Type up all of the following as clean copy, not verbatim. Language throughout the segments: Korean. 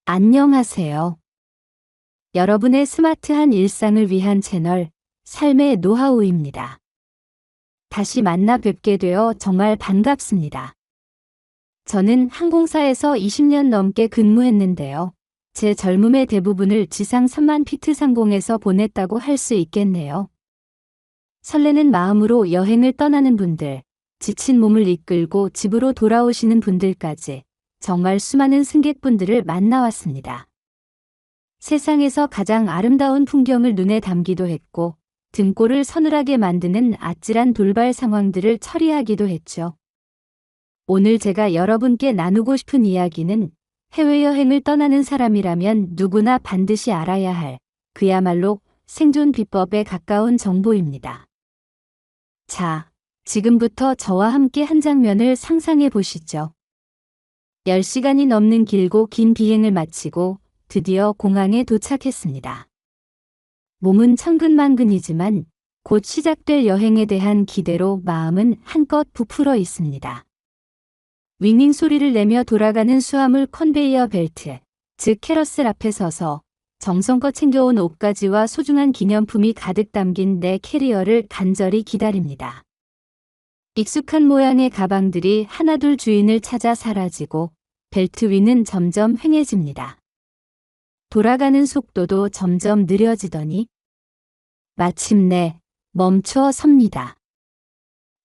안녕하세요. 여러분의 스마트한 일상을 위한 채널 삶의 노하우입니다. 다시 만나 뵙게 되어 정말 반갑습니다. 저는 항공사에서 20년 넘게 근무했는데요. 제 젊음의 대부분을 지상 3만 피트 상공에서 보냈다고 할 수 있겠네요. 설레는 마음으로 여행을 떠나는 분들, 지친 몸을 이끌고 집으로 돌아오시는 분들까지 정말 수많은 승객분들을 만나왔습니다. 세상에서 가장 아름다운 풍경을 눈에 담기도 했고 등골을 서늘하게 만드는 아찔한 돌발 상황들을 처리하기도 했죠. 오늘 제가 여러분께 나누고 싶은 이야기는 해외여행을 떠나는 사람이라면 누구나 반드시 알아야 할 그야말로 생존 비법에 가까운 정보입니다. 자, 지금부터 저와 함께 한 장면을 상상해 보시죠. 10시간이 넘는 길고 긴 비행을 마치고 드디어 공항에 도착했습니다. 몸은 천근만근이지만 곧 시작될 여행에 대한 기대로 마음은 한껏 부풀어 있습니다. 윙윙 소리를 내며 돌아가는 수화물 컨베이어 벨트, 즉 캐러셀 앞에 서서 정성껏 챙겨온 옷가지와 소중한 기념품이 가득 담긴 내 캐리어를 간절히 기다립니다. 익숙한 모양의 가방들이 하나둘 주인을 찾아 사라지고 벨트 위는 점점 휑해집니다. 돌아가는 속도도 점점 느려지더니 마침내 멈춰 섭니다.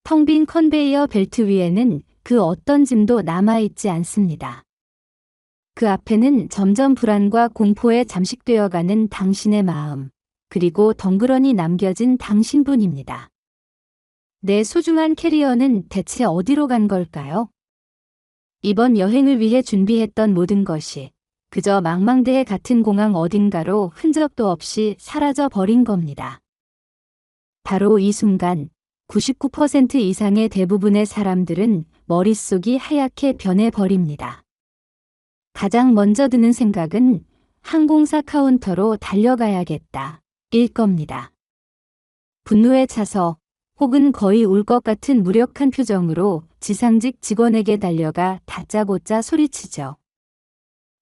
텅 빈 컨베이어 벨트 위에는 그 어떤 짐도 남아있지 않습니다. 그 앞에는 점점 불안과 공포에 잠식되어가는 당신의 마음, 그리고 덩그러니 남겨진 당신뿐입니다. 내 소중한 캐리어는 대체 어디로 간 걸까요? 이번 여행을 위해 준비했던 모든 것이 그저 망망대해 같은 공항 어딘가로 흔적도 없이 사라져 버린 겁니다. 바로 이 순간 99% 이상의 대부분의 사람들은 머릿속이 하얗게 변해버립니다. 가장 먼저 드는 생각은 항공사 카운터로 달려가야겠다 일 겁니다. 분노에 차서 혹은 거의 울 것 같은 무력한 표정으로 지상직 직원에게 달려가 다짜고짜 소리치죠.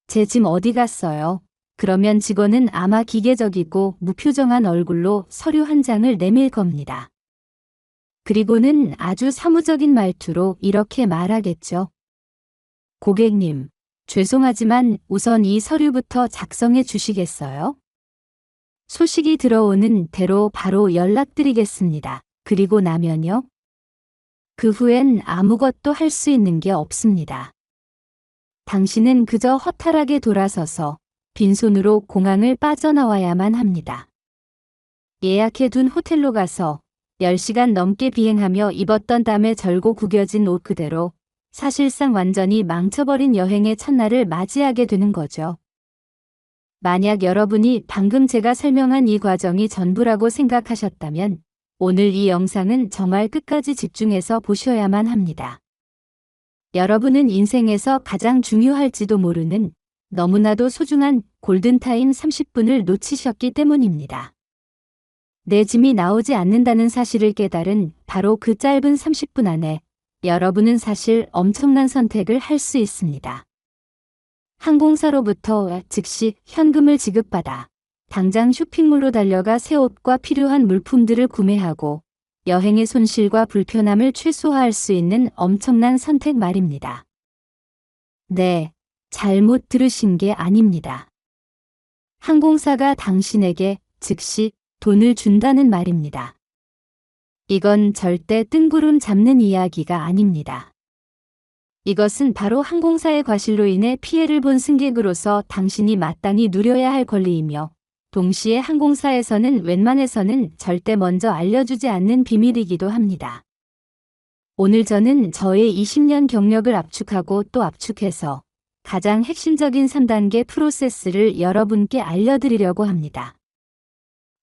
제 짐 어디 갔어요? 그러면 직원은 아마 기계적이고 무표정한 얼굴로 서류 한 장을 내밀 겁니다. 그리고는 아주 사무적인 말투로 이렇게 말하겠죠. 고객님, 죄송하지만 우선 이 서류부터 작성해 주시겠어요? 소식이 들어오는 대로 바로 연락드리겠습니다. 그리고 나면요? 그 후엔 아무것도 할 수 있는 게 없습니다. 당신은 그저 허탈하게 돌아서서 빈손으로 공항을 빠져나와야만 합니다. 예약해둔 호텔로 가서 10시간 넘게 비행하며 입었던 땀에 절고 구겨진 옷 그대로 사실상 완전히 망쳐버린 여행의 첫날을 맞이하게 되는 거죠. 만약 여러분이 방금 제가 설명한 이 과정이 전부라고 생각하셨다면 오늘 이 영상은 정말 끝까지 집중해서 보셔야만 합니다. 여러분은 인생에서 가장 중요할지도 모르는 너무나도 소중한 골든타임 30분을 놓치셨기 때문입니다. 내 짐이 나오지 않는다는 사실을 깨달은 바로 그 짧은 30분 안에 여러분은 사실 엄청난 선택을 할 수 있습니다. 항공사로부터 즉시 현금을 지급받아 당장 쇼핑몰로 달려가 새 옷과 필요한 물품들을 구매하고 여행의 손실과 불편함을 최소화할 수 있는 엄청난 선택 말입니다. 네, 잘못 들으신 게 아닙니다. 항공사가 당신에게 즉시 돈을 준다는 말입니다. 이건 절대 뜬구름 잡는 이야기가 아닙니다. 이것은 바로 항공사의 과실로 인해 피해를 본 승객으로서 당신이 마땅히 누려야 할 권리이며 동시에 항공사에서는 웬만해서는 절대 먼저 알려주지 않는 비밀이기도 합니다. 오늘 저는 저의 20년 경력을 압축하고 또 압축해서 가장 핵심적인 3단계 프로세스를 여러분께 알려드리려고 합니다.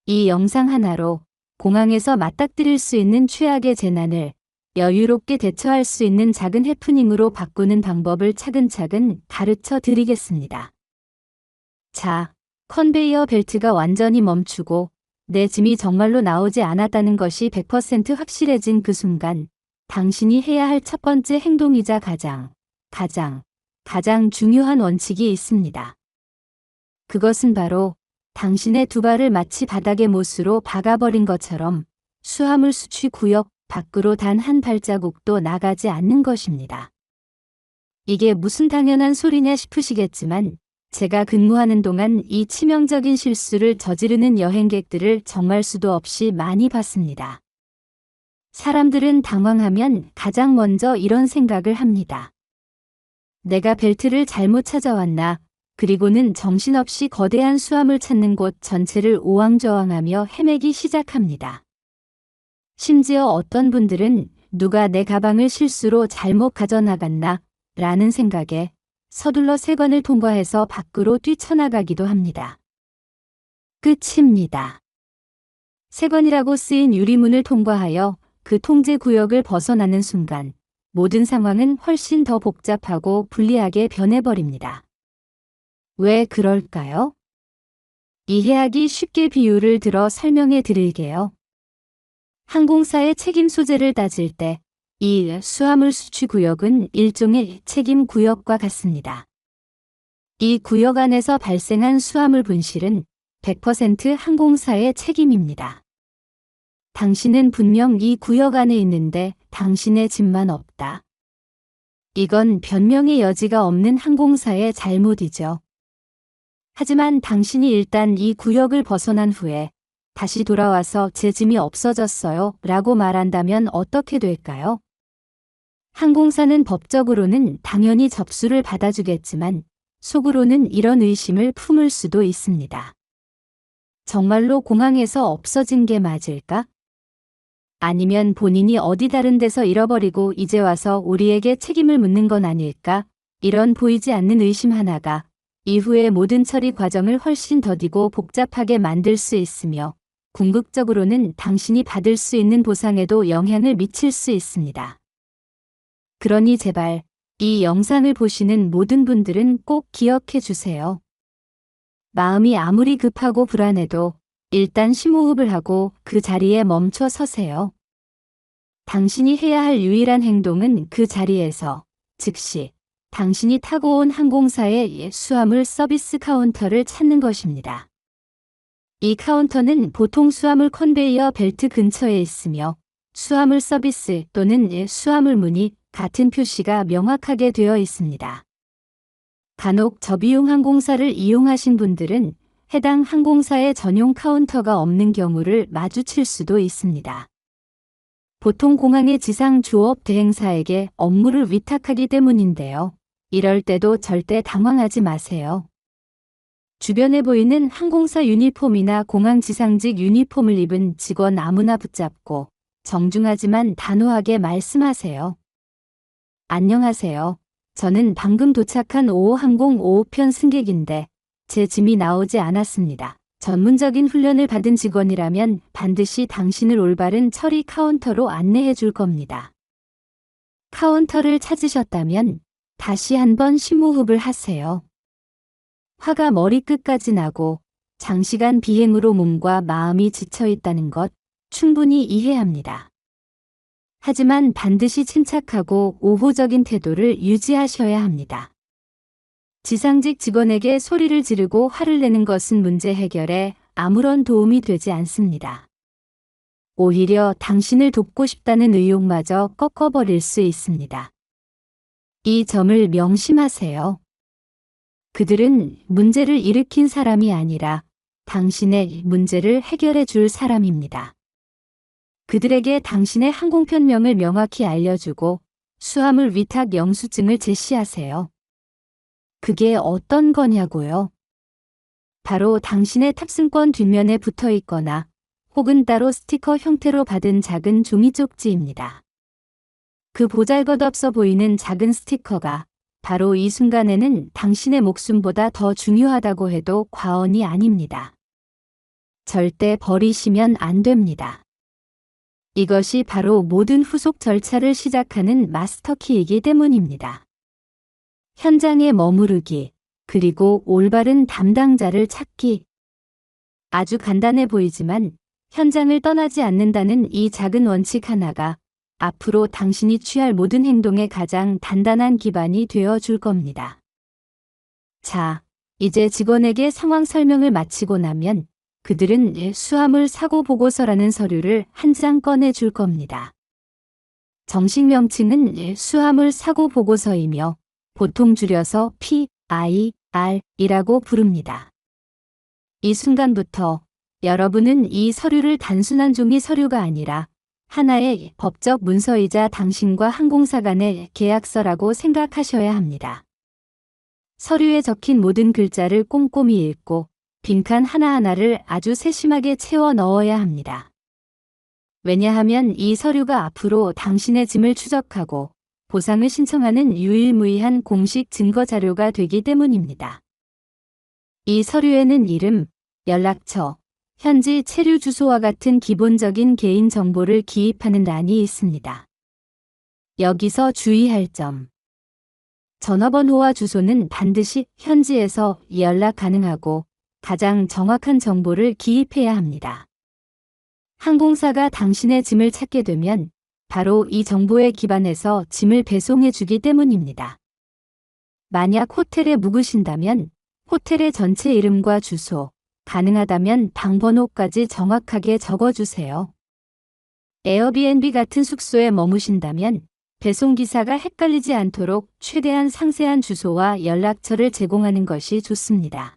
이 영상 하나로 공항에서 맞닥뜨릴 수 있는 최악의 재난을 여유롭게 대처할 수 있는 작은 해프닝으로 바꾸는 방법을 차근차근 가르쳐 드리겠습니다. 자, 컨베이어 벨트가 완전히 멈추고 내 짐이 정말로 나오지 않았다는 것이 100% 확실해진 그 순간 당신이 해야 할 첫 번째 행동이자 가장 중요한 원칙이 있습니다. 그것은 바로 당신의 두 발을 마치 바닥에 못으로 박아버린 것처럼 수화물 수취 구역 밖으로 단 한 발자국도 나가지 않는 것입니다. 이게 무슨 당연한 소리냐 싶으시겠지만 제가 근무하는 동안 이 치명적인 실수를 저지르는 여행객들을 정말 수도 없이 많이 봤습니다. 사람들은 당황하면 가장 먼저 이런 생각을 합니다. 내가 벨트를 잘못 찾아왔나? 그리고는 정신없이 거대한 수암을 찾는 곳 전체를 오왕좌왕하며 헤매기 시작합니다. 심지어 어떤 분들은 누가 내 가방을 실수로 잘못 가져나갔나? 라는 생각에 서둘러 세관을 통과해서 밖으로 뛰쳐나가기도 합니다. 끝입니다. 세관이라고 쓰인 유리문을 통과하여 그 통제 구역을 벗어나는 순간 모든 상황은 훨씬 더 복잡하고 불리하게 변해버립니다. 왜 그럴까요? 이해하기 쉽게 비유를 들어 설명해 드릴게요. 항공사의 책임 소재를 따질 때 이 수화물 수취 구역은 일종의 책임 구역과 같습니다. 이 구역 안에서 발생한 수화물 분실은 100% 항공사의 책임입니다. 당신은 분명 이 구역 안에 있는데 당신의 짐만 없다. 이건 변명의 여지가 없는 항공사의 잘못이죠. 하지만 당신이 일단 이 구역을 벗어난 후에 다시 돌아와서 제 짐이 없어졌어요 라고 말한다면 어떻게 될까요? 항공사는 법적으로는 당연히 접수를 받아주겠지만 속으로는 이런 의심을 품을 수도 있습니다. 정말로 공항에서 없어진 게 맞을까? 아니면 본인이 어디 다른 데서 잃어버리고 이제 와서 우리에게 책임을 묻는 건 아닐까? 이런 보이지 않는 의심 하나가 이후의 모든 처리 과정을 훨씬 더디고 복잡하게 만들 수 있으며 궁극적으로는 당신이 받을 수 있는 보상에도 영향을 미칠 수 있습니다. 그러니 제발 이 영상을 보시는 모든 분들은 꼭 기억해 주세요. 마음이 아무리 급하고 불안해도 일단 심호흡을 하고 그 자리에 멈춰 서세요. 당신이 해야 할 유일한 행동은 그 자리에서 즉시 당신이 타고 온 항공사의 수화물 서비스 카운터를 찾는 것입니다. 이 카운터는 보통 수화물 컨베이어 벨트 근처에 있으며 수화물 서비스 또는 수화물 문의 같은 표시가 명확하게 되어 있습니다. 간혹 저비용 항공사를 이용하신 분들은 해당 항공사의 전용 카운터가 없는 경우를 마주칠 수도 있습니다. 보통 공항의 지상 조업 대행사에게 업무를 위탁하기 때문인데요. 이럴 때도 절대 당황하지 마세요. 주변에 보이는 항공사 유니폼이나 공항 지상직 유니폼을 입은 직원 아무나 붙잡고 정중하지만 단호하게 말씀하세요. 안녕하세요. 저는 방금 도착한 55항공 55편 승객인데 제 짐이 나오지 않았습니다. 전문적인 훈련을 받은 직원이라면 반드시 당신을 올바른 처리 카운터로 안내해 줄 겁니다. 카운터를 찾으셨다면 다시 한번 심호흡을 하세요. 화가 머리끝까지 나고 장시간 비행으로 몸과 마음이 지쳐 있다는 것 충분히 이해합니다. 하지만 반드시 침착하고 우호적인 태도를 유지하셔야 합니다. 지상직 직원에게 소리를 지르고 화를 내는 것은 문제 해결에 아무런 도움이 되지 않습니다. 오히려 당신을 돕고 싶다는 의욕마저 꺾어버릴 수 있습니다. 이 점을 명심하세요. 그들은 문제를 일으킨 사람이 아니라 당신의 문제를 해결해 줄 사람입니다. 그들에게 당신의 항공편명을 명확히 알려주고 수화물 위탁 영수증을 제시하세요. 그게 어떤 거냐고요? 바로 당신의 탑승권 뒷면에 붙어 있거나 혹은 따로 스티커 형태로 받은 작은 종이 쪽지입니다. 그 보잘것없어 보이는 작은 스티커가 바로 이 순간에는 당신의 목숨보다 더 중요하다고 해도 과언이 아닙니다. 절대 버리시면 안 됩니다. 이것이 바로 모든 후속 절차를 시작하는 마스터키이기 때문입니다. 현장에 머무르기, 그리고 올바른 담당자를 찾기. 아주 간단해 보이지만 현장을 떠나지 않는다는 이 작은 원칙 하나가 앞으로 당신이 취할 모든 행동의 가장 단단한 기반이 되어 줄 겁니다. 자, 이제 직원에게 상황 설명을 마치고 나면 그들은 수화물 사고 보고서라는 서류를 한 장 꺼내 줄 겁니다. 정식 명칭은 수화물 사고 보고서이며 보통 줄여서 PIR이라고 부릅니다. 이 순간부터 여러분은 이 서류를 단순한 종이 서류가 아니라 하나의 법적 문서이자 당신과 항공사 간의 계약서라고 생각하셔야 합니다. 서류에 적힌 모든 글자를 꼼꼼히 읽고 빈칸 하나하나를 아주 세심하게 채워 넣어야 합니다. 왜냐하면 이 서류가 앞으로 당신의 짐을 추적하고 보상을 신청하는 유일무이한 공식 증거 자료가 되기 때문입니다. 이 서류에는 이름, 연락처, 현지 체류 주소와 같은 기본적인 개인 정보를 기입하는欄이 있습니다. 여기서 주의할 점. 전화번호와 주소는 반드시 현지에서 연락 가능하고 가장 정확한 정보를 기입해야 합니다. 항공사가 당신의 짐을 찾게 되면 바로 이 정보에 기반해서 짐을 배송해 주기 때문입니다. 만약 호텔에 묵으신다면 호텔의 전체 이름과 주소, 가능하다면 방번호까지 정확하게 적어주세요. 에어비앤비 같은 숙소에 머무신다면 배송기사가 헷갈리지 않도록 최대한 상세한 주소와 연락처를 제공하는 것이 좋습니다.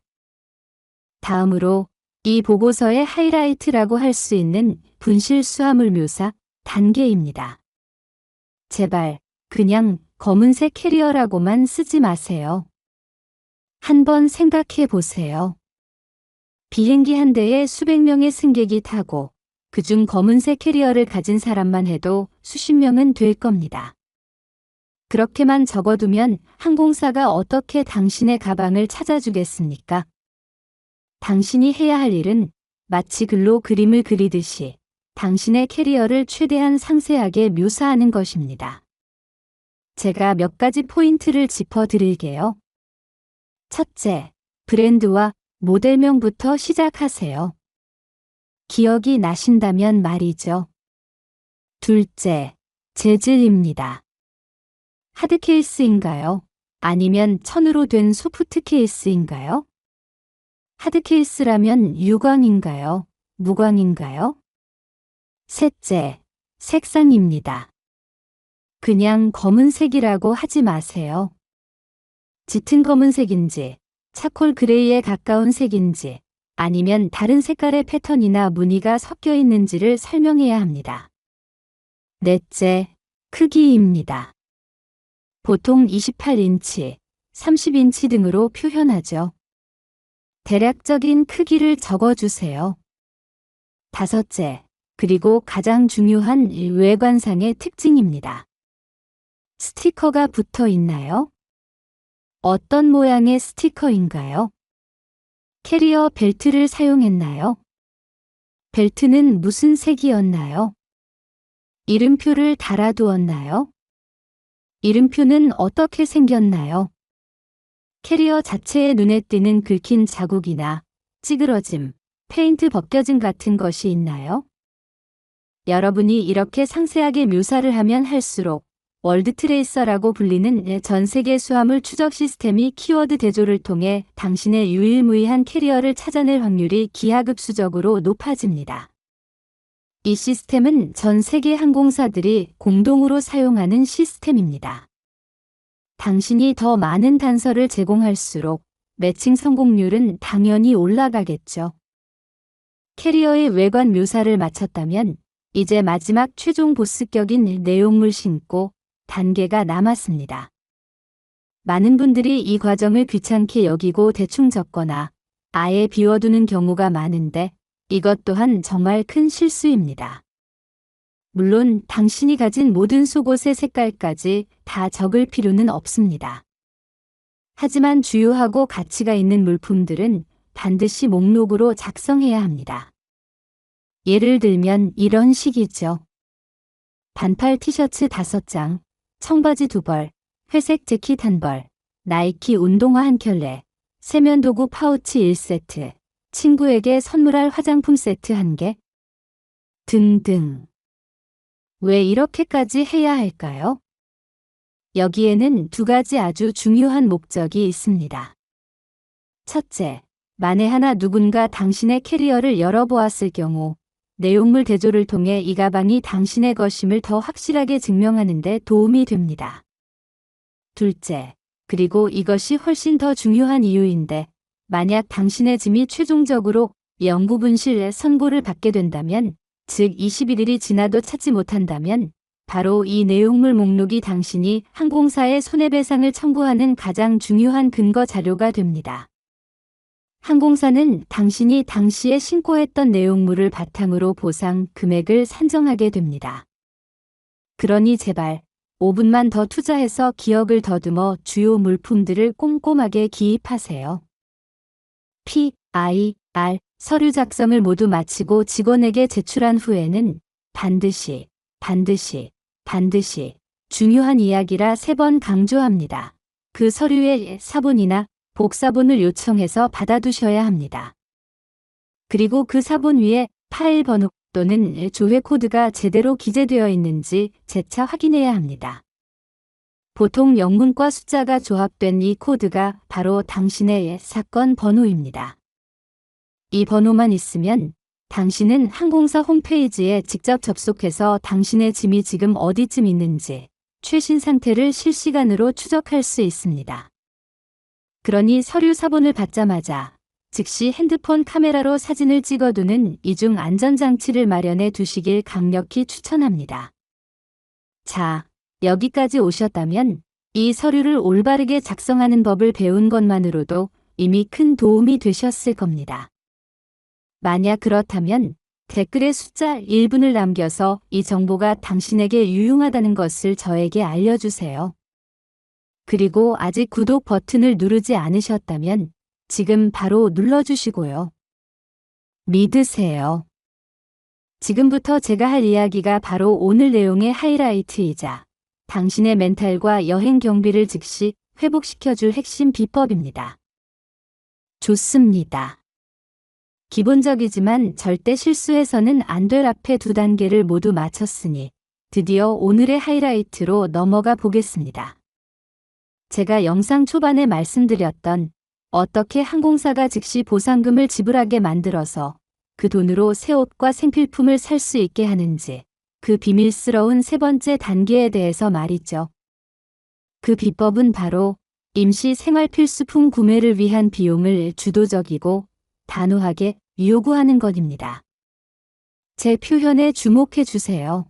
다음으로 이 보고서의 하이라이트라고 할 수 있는 분실 수화물 묘사 단계입니다. 제발 그냥 검은색 캐리어라고만 쓰지 마세요. 한번 생각해 보세요. 비행기 한 대에 수백 명의 승객이 타고 그중 검은색 캐리어를 가진 사람만 해도 수십 명은 될 겁니다. 그렇게만 적어두면 항공사가 어떻게 당신의 가방을 찾아주겠습니까? 당신이 해야 할 일은 마치 글로 그림을 그리듯이 당신의 캐리어를 최대한 상세하게 묘사하는 것입니다. 제가 몇 가지 포인트를 짚어드릴게요. 첫째, 브랜드와 모델명부터 시작하세요. 기억이 나신다면 말이죠. 둘째, 재질입니다. 하드 케이스인가요? 아니면 천으로 된 소프트 케이스인가요? 하드 케이스라면 유광인가요? 무광인가요? 셋째, 색상입니다. 그냥 검은색이라고 하지 마세요. 짙은 검은색인지, 차콜 그레이에 가까운 색인지, 아니면 다른 색깔의 패턴이나 무늬가 섞여 있는지를 설명해야 합니다. 넷째, 크기입니다. 보통 28인치, 30인치 등으로 표현하죠. 대략적인 크기를 적어주세요. 다섯째, 그리고 가장 중요한 외관상의 특징입니다. 스티커가 붙어 있나요? 어떤 모양의 스티커인가요? 캐리어 벨트를 사용했나요? 벨트는 무슨 색이었나요? 이름표를 달아두었나요? 이름표는 어떻게 생겼나요? 캐리어 자체에 눈에 띄는 긁힌 자국이나 찌그러짐, 페인트 벗겨짐 같은 것이 있나요? 여러분이 이렇게 상세하게 묘사를 하면 할수록 월드트레이서라고 불리는 전 세계 수화물 추적 시스템이 키워드 대조를 통해 당신의 유일무이한 캐리어를 찾아낼 확률이 기하급수적으로 높아집니다. 이 시스템은 전 세계 항공사들이 공동으로 사용하는 시스템입니다. 당신이 더 많은 단서를 제공할수록 매칭 성공률은 당연히 올라가겠죠. 캐리어의 외관 묘사를 마쳤다면 이제 마지막 최종 보스격인 내용물 신고 단계가 남았습니다. 많은 분들이 이 과정을 귀찮게 여기고 대충 적거나 아예 비워두는 경우가 많은데 이것 또한 정말 큰 실수입니다. 물론 당신이 가진 모든 속옷의 색깔까지 다 적을 필요는 없습니다. 하지만 주요하고 가치가 있는 물품들은 반드시 목록으로 작성해야 합니다. 예를 들면 이런 식이죠. 반팔 티셔츠 5장, 청바지 2벌, 회색 재킷 1벌, 나이키 운동화 1켤레, 세면도구 파우치 1세트, 친구에게 선물할 화장품 세트 1개 등등. 왜 이렇게까지 해야 할까요? 여기에는 2가지 아주 중요한 목적이 있습니다. 첫째, 만에 하나 누군가 당신의 캐리어를 열어보았을 경우 내용물 대조를 통해 이 가방이 당신의 것임을 더 확실하게 증명하는 데 도움이 됩니다. 둘째, 그리고 이것이 훨씬 더 중요한 이유인데 만약 당신의 짐이 최종적으로 영구분실 선고를 받게 된다면, 즉 21일이 지나도 찾지 못한다면 바로 이 내용물 목록이 당신이 항공사에 손해배상을 청구하는 가장 중요한 근거 자료가 됩니다. 항공사는 당신이 당시에 신고했던 내용물을 바탕으로 보상 금액을 산정하게 됩니다. 그러니 제발 5분만 더 투자해서 기억을 더듬어 주요 물품들을 꼼꼼하게 기입하세요. PIR 서류 작성을 모두 마치고 직원에게 제출한 후에는 반드시 중요한 이야기라 3번 강조합니다. 그 서류의 사본이나 복사본을 요청해서 받아두셔야 합니다. 그리고 그 사본 위에 파일 번호 또는 조회 코드가 제대로 기재되어 있는지 재차 확인해야 합니다. 보통 영문과 숫자가 조합된 이 코드가 바로 당신의 사건 번호입니다. 이 번호만 있으면 당신은 항공사 홈페이지에 직접 접속해서 당신의 짐이 지금 어디쯤 있는지 최신 상태를 실시간으로 추적할 수 있습니다. 그러니 서류 사본을 받자마자 즉시 핸드폰 카메라로 사진을 찍어두는 이중 안전장치를 마련해 두시길 강력히 추천합니다. 자, 여기까지 오셨다면 이 서류를 올바르게 작성하는 법을 배운 것만으로도 이미 큰 도움이 되셨을 겁니다. 만약 그렇다면 댓글에 숫자 1분을 남겨서 이 정보가 당신에게 유용하다는 것을 저에게 알려주세요. 그리고 아직 구독 버튼을 누르지 않으셨다면 지금 바로 눌러주시고요. 믿으세요. 지금부터 제가 할 이야기가 바로 오늘 내용의 하이라이트이자 당신의 멘탈과 여행 경비를 즉시 회복시켜줄 핵심 비법입니다. 좋습니다. 기본적이지만 절대 실수해서는 안 될 앞에 2단계를 모두 마쳤으니 드디어 오늘의 하이라이트로 넘어가 보겠습니다. 제가 영상 초반에 말씀드렸던 어떻게 항공사가 즉시 보상금을 지불하게 만들어서 그 돈으로 새 옷과 생필품을 살 수 있게 하는지, 그 비밀스러운 3번째 단계에 대해서 말이죠. 그 비법은 바로 임시 생활필수품 구매를 위한 비용을 주도적이고 단호하게 요구하는 것입니다. 제 표현에 주목해 주세요.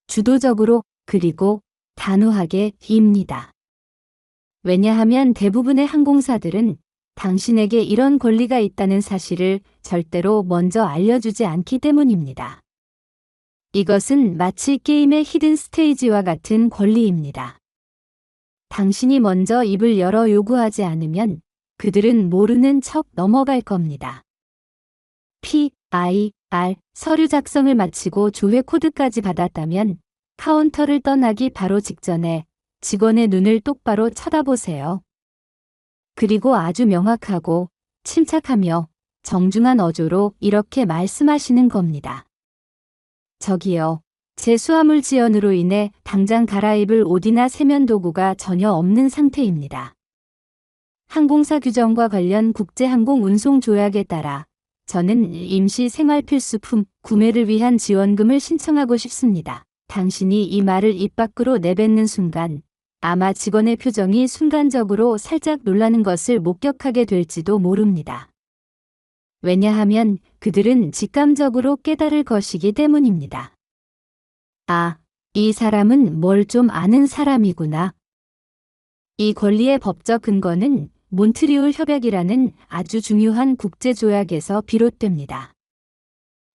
주도적으로 그리고 단호하게입니다. 왜냐하면 대부분의 항공사들은 당신에게 이런 권리가 있다는 사실을 절대로 먼저 알려주지 않기 때문입니다. 이것은 마치 게임의 히든 스테이지와 같은 권리입니다. 당신이 먼저 입을 열어 요구하지 않으면 그들은 모르는 척 넘어갈 겁니다. PIR 서류 작성을 마치고 조회 코드까지 받았다면 카운터를 떠나기 바로 직전에 직원의 눈을 똑바로 쳐다보세요. 그리고 아주 명확하고 침착하며 정중한 어조로 이렇게 말씀하시는 겁니다. 저기요, 제 수화물 지연으로 인해 당장 갈아입을 옷이나 세면 도구가 전혀 없는 상태입니다. 항공사 규정과 관련 국제항공운송조약에 따라 저는 임시 생활필수품 구매를 위한 지원금을 신청하고 싶습니다. 당신이 이 말을 입 밖으로 내뱉는 순간 아마 직원의 표정이 순간적으로 살짝 놀라는 것을 목격하게 될지도 모릅니다. 왜냐하면 그들은 직감적으로 깨달을 것이기 때문입니다. 아, 이 사람은 뭘 좀 아는 사람이구나. 이 권리의 법적 근거는 몬트리올 협약이라는 아주 중요한 국제조약에서 비롯됩니다.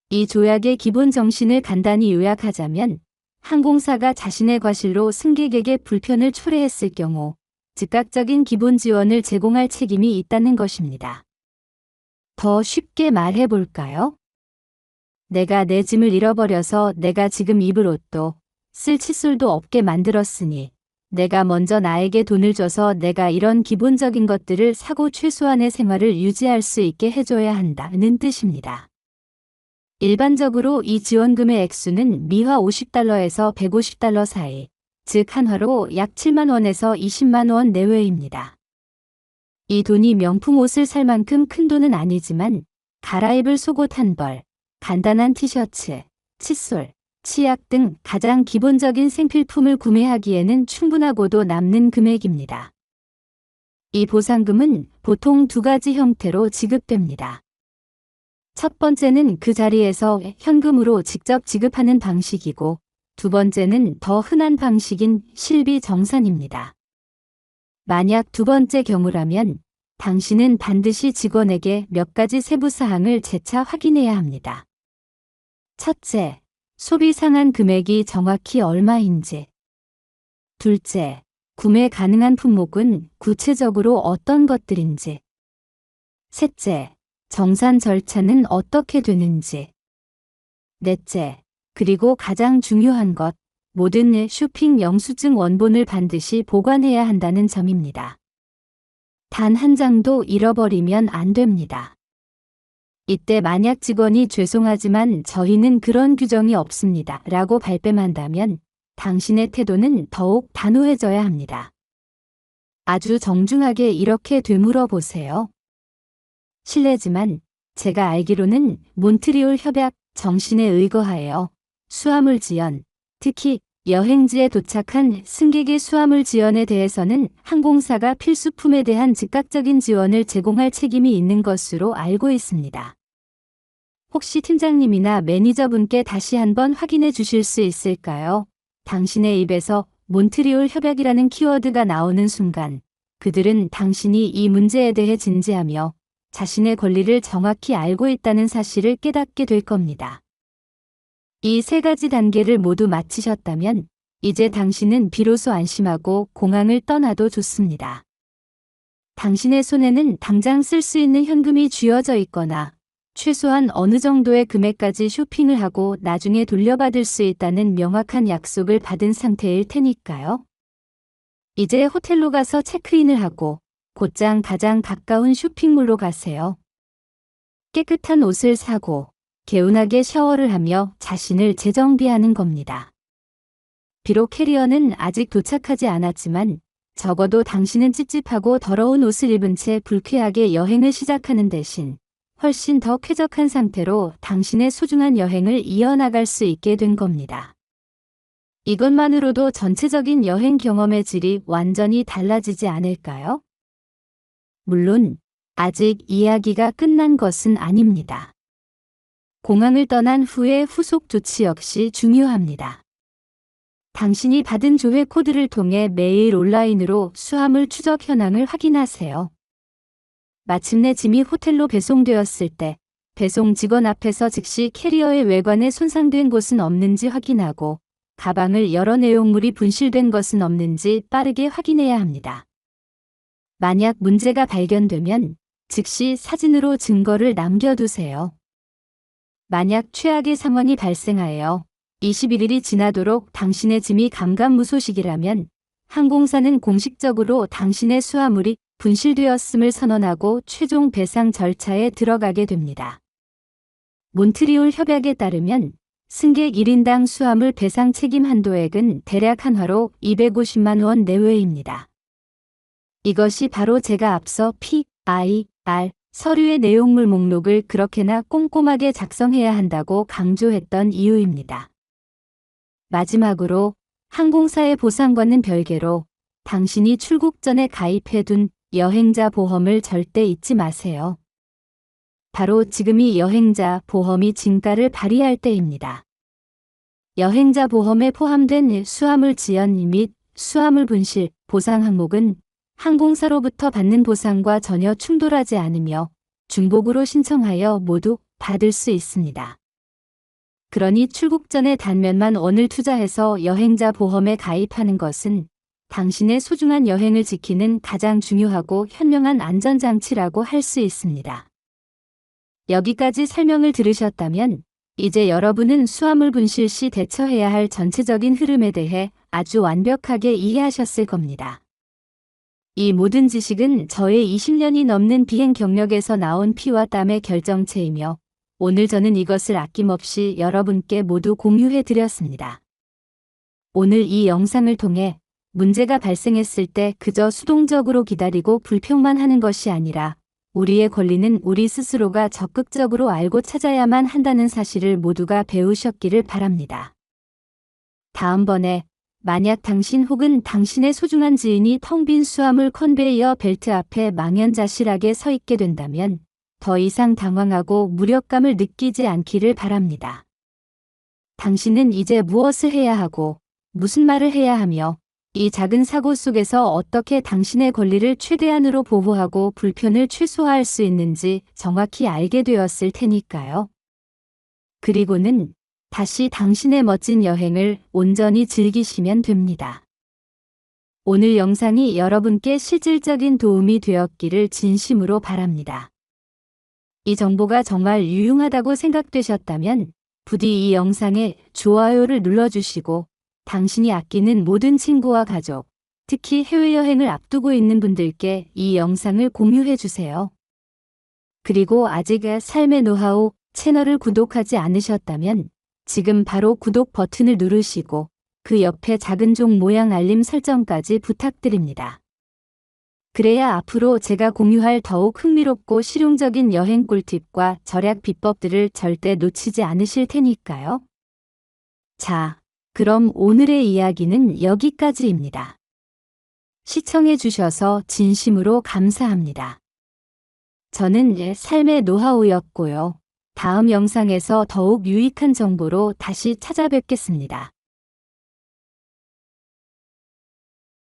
이 조약의 기본 정신을 간단히 요약하자면 항공사가 자신의 과실로 승객에게 불편을 초래했을 경우 즉각적인 기본 지원을 제공할 책임이 있다는 것입니다. 더 쉽게 말해볼까요? 내가 내 짐을 잃어버려서 내가 지금 입을 옷도 쓸 칫솔도 없게 만들었으니 내가 먼저 나에게 돈을 줘서 내가 이런 기본적인 것들을 사고 최소한의 생활을 유지할 수 있게 해줘야 한다는 뜻입니다. 일반적으로 이 지원금의 액수는 미화 $50에서 $150 사이, 즉 한화로 약 7만 원에서 20만 원 내외입니다. 이 돈이 명품 옷을 살 만큼 큰 돈은 아니지만 갈아입을 속옷 한 벌, 간단한 티셔츠, 칫솔, 치약 등 가장 기본적인 생필품을 구매하기에는 충분하고도 남는 금액입니다. 이 보상금은 보통 두 가지 형태로 지급됩니다. 첫 번째는 그 자리에서 현금으로 직접 지급하는 방식이고, 두 번째는 더 흔한 방식인 실비 정산입니다. 만약 두 번째 경우라면 당신은 반드시 직원에게 몇 가지 세부 사항을 재차 확인해야 합니다. 첫째, 소비 상한 금액이 정확히 얼마인지. 둘째, 구매 가능한 품목은 구체적으로 어떤 것들인지. 셋째, 정산 절차는 어떻게 되는지. 넷째, 그리고 가장 중요한 것, 모든 쇼핑 영수증 원본을 반드시 보관해야 한다는 점입니다. 단 한 장도 잃어버리면 안 됩니다. 이때 만약 직원이 죄송하지만 저희는 그런 규정이 없습니다 라고 발뺌한다면 당신의 태도는 더욱 단호해져야 합니다. 아주 정중하게 이렇게 되물어 보세요. 실례지만 제가 알기로는 몬트리올 협약 정신에 의거하여 수화물 지연, 특히 여행지에 도착한 승객의 수화물 지연에 대해서는 항공사가 필수품에 대한 즉각적인 지원을 제공할 책임이 있는 것으로 알고 있습니다. 혹시 팀장님이나 매니저분께 다시 한번 확인해 주실 수 있을까요? 당신의 입에서 몬트리올 협약이라는 키워드가 나오는 순간 그들은 당신이 이 문제에 대해 진지하며 자신의 권리를 정확히 알고 있다는 사실을 깨닫게 될 겁니다. 이 세 가지 단계를 모두 마치셨다면 이제 당신은 비로소 안심하고 공항을 떠나도 좋습니다. 당신의 손에는 당장 쓸 수 있는 현금이 쥐어져 있거나 최소한 어느 정도의 금액까지 쇼핑을 하고 나중에 돌려받을 수 있다는 명확한 약속을 받은 상태일 테니까요. 이제 호텔로 가서 체크인을 하고 곧장 가장 가까운 쇼핑몰로 가세요. 깨끗한 옷을 사고 개운하게 샤워를 하며 자신을 재정비하는 겁니다. 비록 캐리어는 아직 도착하지 않았지만 적어도 당신은 찝찝하고 더러운 옷을 입은 채 불쾌하게 여행을 시작하는 대신 훨씬 더 쾌적한 상태로 당신의 소중한 여행을 이어나갈 수 있게 된 겁니다. 이것만으로도 전체적인 여행 경험의 질이 완전히 달라지지 않을까요? 물론 아직 이야기가 끝난 것은 아닙니다. 공항을 떠난 후의 후속 조치 역시 중요합니다. 당신이 받은 조회 코드를 통해 매일 온라인으로 수화물 추적 현황을 확인하세요. 마침내 짐이 호텔로 배송되었을 때 배송 직원 앞에서 즉시 캐리어의 외관에 손상된 곳은 없는지 확인하고 가방을 열어 내용물이 분실된 것은 없는지 빠르게 확인해야 합니다. 만약 문제가 발견되면 즉시 사진으로 증거를 남겨두세요. 만약 최악의 상황이 발생하여 21일이 지나도록 당신의 짐이 감감무소식이라면 항공사는 공식적으로 당신의 수화물이 분실되었음을 선언하고 최종 배상 절차에 들어가게 됩니다. 몬트리올 협약에 따르면 승객 1인당 수화물 배상 책임 한도액은 대략 한화로 250만 원 내외입니다. 이것이 바로 제가 앞서 PIR 서류의 내용물 목록을 그렇게나 꼼꼼하게 작성해야 한다고 강조했던 이유입니다. 마지막으로 항공사의 보상과는 별개로 당신이 출국 전에 가입해둔 여행자 보험을 절대 잊지 마세요. 바로 지금이 여행자 보험이 진가를 발휘할 때입니다. 여행자 보험에 포함된 수화물 지연 및 수화물 분실 보상 항목은 항공사로부터 받는 보상과 전혀 충돌하지 않으며 중복으로 신청하여 모두 받을 수 있습니다. 그러니 출국 전에 단몇만 원을 투자해서 여행자 보험에 가입하는 것은 당신의 소중한 여행을 지키는 가장 중요하고 현명한 안전장치라고 할 수 있습니다. 여기까지 설명을 들으셨다면 이제 여러분은 수화물 분실 시 대처해야 할 전체적인 흐름에 대해 아주 완벽하게 이해하셨을 겁니다. 이 모든 지식은 저의 20년이 넘는 비행 경력에서 나온 피와 땀의 결정체이며 오늘 저는 이것을 아낌없이 여러분께 모두 공유해 드렸습니다. 오늘 이 영상을 통해 문제가 발생했을 때 그저 수동적으로 기다리고 불평만 하는 것이 아니라 우리의 권리는 우리 스스로가 적극적으로 알고 찾아야만 한다는 사실을 모두가 배우셨기를 바랍니다. 다음번에 만약 당신 혹은 당신의 소중한 지인이 텅 빈 수화물 컨베이어 벨트 앞에 망연자실하게 서 있게 된다면 더 이상 당황하고 무력감을 느끼지 않기를 바랍니다. 당신은 이제 무엇을 해야 하고 무슨 말을 해야 하며 이 작은 사고 속에서 어떻게 당신의 권리를 최대한으로 보호하고 불편을 최소화할 수 있는지 정확히 알게 되었을 테니까요. 그리고는 다시 당신의 멋진 여행을 온전히 즐기시면 됩니다. 오늘 영상이 여러분께 실질적인 도움이 되었기를 진심으로 바랍니다. 이 정보가 정말 유용하다고 생각되셨다면 부디 이 영상에 좋아요를 눌러주시고 당신이 아끼는 모든 친구와 가족, 특히 해외여행을 앞두고 있는 분들께 이 영상을 공유해 주세요. 그리고 아직 삶의 노하우 채널을 구독하지 않으셨다면 지금 바로 구독 버튼을 누르시고 그 옆에 작은 종 모양 알림 설정까지 부탁드립니다. 그래야 앞으로 제가 공유할 더욱 흥미롭고 실용적인 여행 꿀팁과 절약 비법들을 절대 놓치지 않으실 테니까요. 자, 그럼 오늘의 이야기는 여기까지입니다. 시청해 주셔서 진심으로 감사합니다. 저는 삶의 노하우였고요. 다음 영상에서 더욱 유익한 정보로 다시 찾아뵙겠습니다.